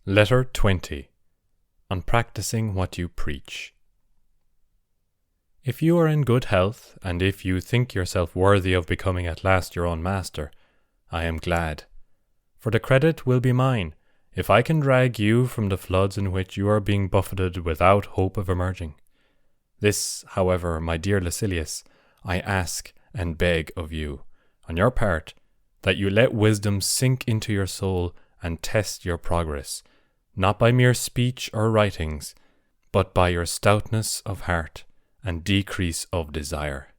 Letter 20. On practicing what you preach. If you are in good health, and if you think yourself worthy of becoming at last your own master, I am glad. For the credit will be mine, if I can drag you from the floods in which you are being buffeted without hope of emerging. This, however, my dear Lucilius, I ask and beg of you, on your part, that you let wisdom sink into your soul and test your progress, not by mere speech or writings, but by your stoutness of heart and decrease of desire.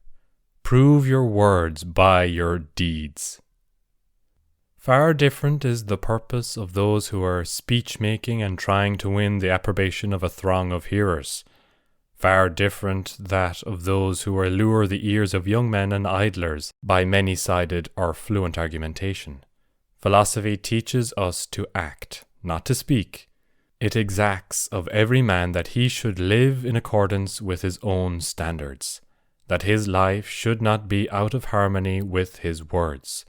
Prove your words by your deeds. Far different is the purpose of those who are speech-making and trying to win the approbation of a throng of hearers. Far different that of those who allure the ears of young men and idlers by many-sided or fluent argumentation. Philosophy teaches us to act, not to speak. It exacts of every man that he should live in accordance with his own standards, that his life should not be out of harmony with his words,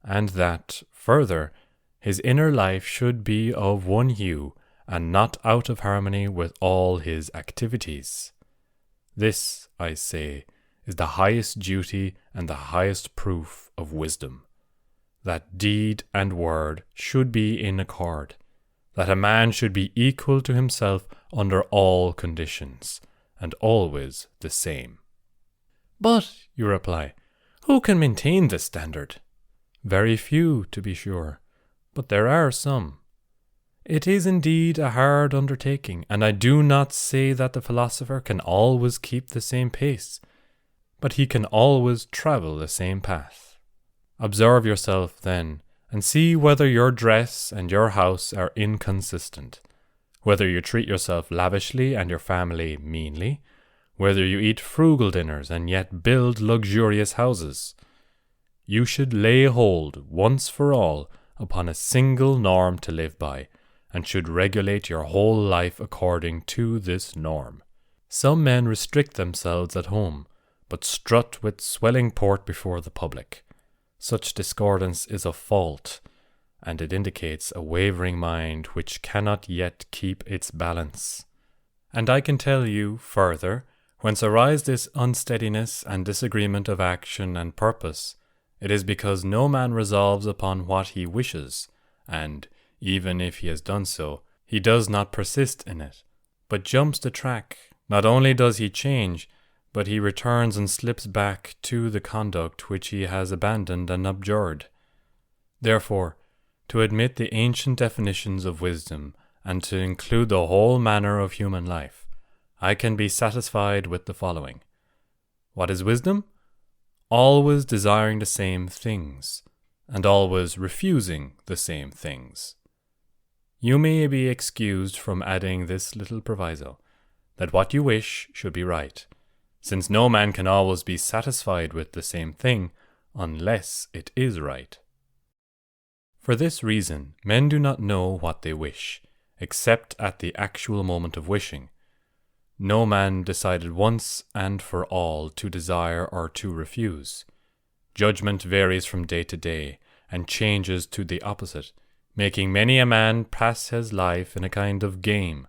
and that, further, his inner life should be of one hue, and not out of harmony with all his activities. This, I say, is the highest duty and the highest proof of wisdom, that deed and word should be in accord, that a man should be equal to himself under all conditions, and always the same. But, you reply, who can maintain this standard? Very few, to be sure, but there are some. It is indeed a hard undertaking, and I do not say that the philosopher can always keep the same pace, but he can always travel the same path. Observe yourself, then, and see whether your dress and your house are inconsistent, whether you treat yourself lavishly and your family meanly, whether you eat frugal dinners and yet build luxurious houses. You should lay hold, once for all, upon a single norm to live by, and should regulate your whole life according to this norm. Some men restrict themselves at home, but strut with swelling port before the public. Such discordance is a fault, and it indicates a wavering mind which cannot yet keep its balance. And I can tell you, further, whence arise this unsteadiness and disagreement of action and purpose. It is because no man resolves upon what he wishes, and, even if he has done so, he does not persist in it, but jumps the track. Not only does he change, but he returns and slips back to the conduct which he has abandoned and abjured. Therefore, to admit the ancient definitions of wisdom, and to include the whole manner of human life, I can be satisfied with the following. What is wisdom? Always desiring the same things, and always refusing the same things. You may be excused from adding this little proviso, that what you wish should be right, since no man can always be satisfied with the same thing unless it is right. For this reason, men do not know what they wish, except at the actual moment of wishing. No man decided once and for all to desire or to refuse. Judgment varies from day to day, and changes to the opposite, making many a man pass his life in a kind of game.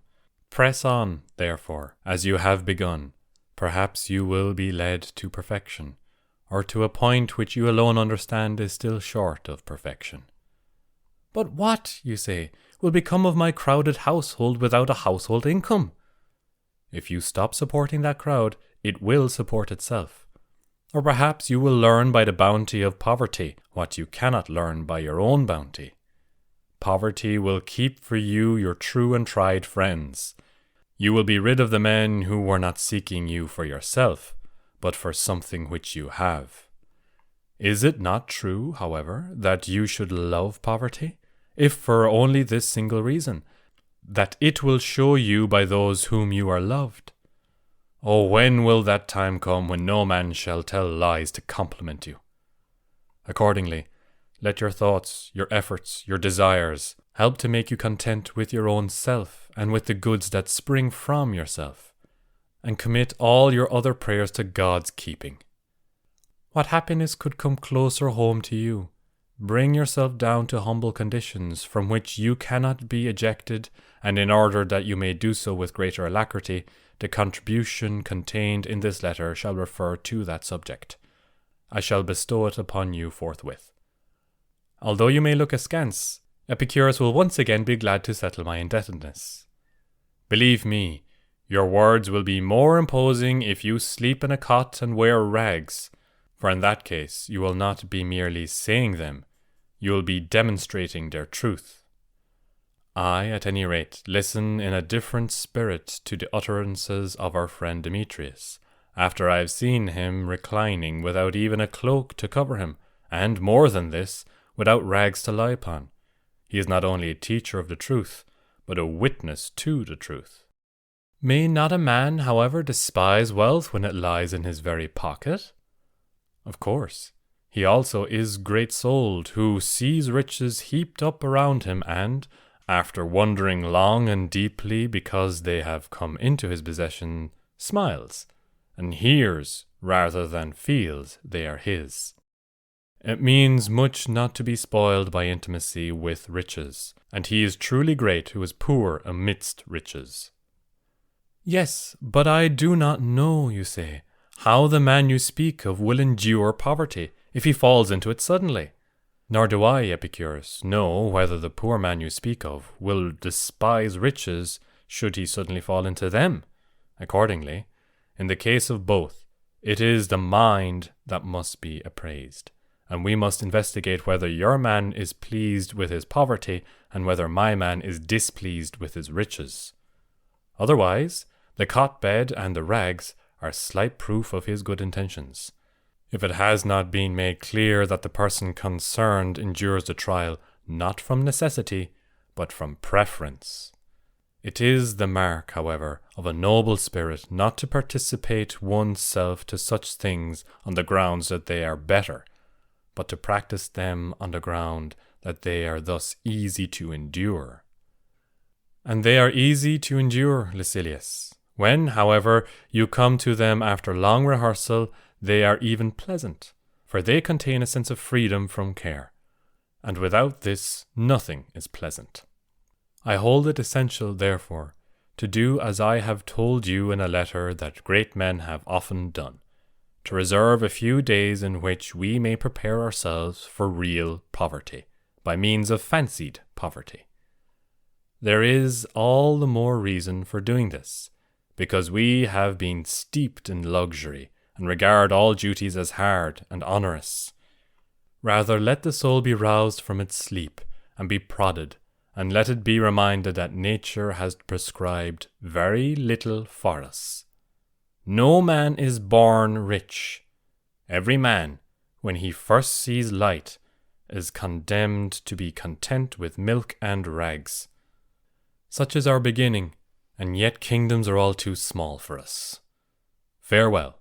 Press on, therefore, as you have begun. Perhaps you will be led to perfection, or to a point which you alone understand is still short of perfection. But what, you say, will become of my crowded household without a household income? If you stop supporting that crowd, it will support itself. Or perhaps you will learn by the bounty of poverty what you cannot learn by your own bounty. Poverty will keep for you your true and tried friends. You will be rid of the men who were not seeking you for yourself, but for something which you have. Is it not true, however, that you should love poverty, if for only this single reason, that it will show you by those whom you are loved? Oh, when will that time come when no man shall tell lies to compliment you? Accordingly, let your thoughts, your efforts, your desires help to make you content with your own self and with the goods that spring from yourself, and commit all your other prayers to God's keeping. What happiness could come closer home to you, bring yourself down to humble conditions from which you cannot be ejected, and in order that you may do so with greater alacrity, the contribution contained in this letter shall refer to that subject. I shall bestow it upon you forthwith. Although you may look askance, Epicurus will once again be glad to settle my indebtedness. Believe me, your words will be more imposing if you sleep in a cot and wear rags, for in that case you will not be merely saying them, you will be demonstrating their truth. I, at any rate, listen in a different spirit to the utterances of our friend Demetrius, after I have seen him reclining without even a cloak to cover him, and, more than this, without rags to lie upon. He is not only a teacher of the truth, but a witness to the truth. May not a man, however, despise wealth when it lies in his very pocket? Of course. He also is great-souled, who sees riches heaped up around him, and, after wondering long and deeply because they have come into his possession, smiles, and hears rather than feels they are his. It means much not to be spoiled by intimacy with riches, and he is truly great who is poor amidst riches. Yes, but I do not know, you say, how the man you speak of will endure poverty if he falls into it suddenly. Nor do I, Epicurus, know whether the poor man you speak of will despise riches should he suddenly fall into them. Accordingly, in the case of both, it is the mind that must be appraised, and we must investigate whether your man is pleased with his poverty and whether my man is displeased with his riches. Otherwise, the cot-bed and the rags are slight proof of his good intentions, if it has not been made clear that the person concerned endures the trial not from necessity, but from preference. It is the mark, however, of a noble spirit not to participate oneself to such things on the grounds that they are better, but to practice them on the ground that they are thus easy to endure. And they are easy to endure, Lucilius. When, however, you come to them after long rehearsal, they are even pleasant, for they contain a sense of freedom from care, and without this nothing is pleasant. I hold it essential, therefore, to do as I have told you in a letter that great men have often done, to reserve a few days in which we may prepare ourselves for real poverty, by means of fancied poverty. There is all the more reason for doing this, because we have been steeped in luxury, and regard all duties as hard and onerous. Rather let the soul be roused from its sleep, and be prodded, and let it be reminded that nature has prescribed very little for us. No man is born rich. Every man, when he first sees light, is condemned to be content with milk and rags. Such is our beginning, and yet kingdoms are all too small for us. Farewell.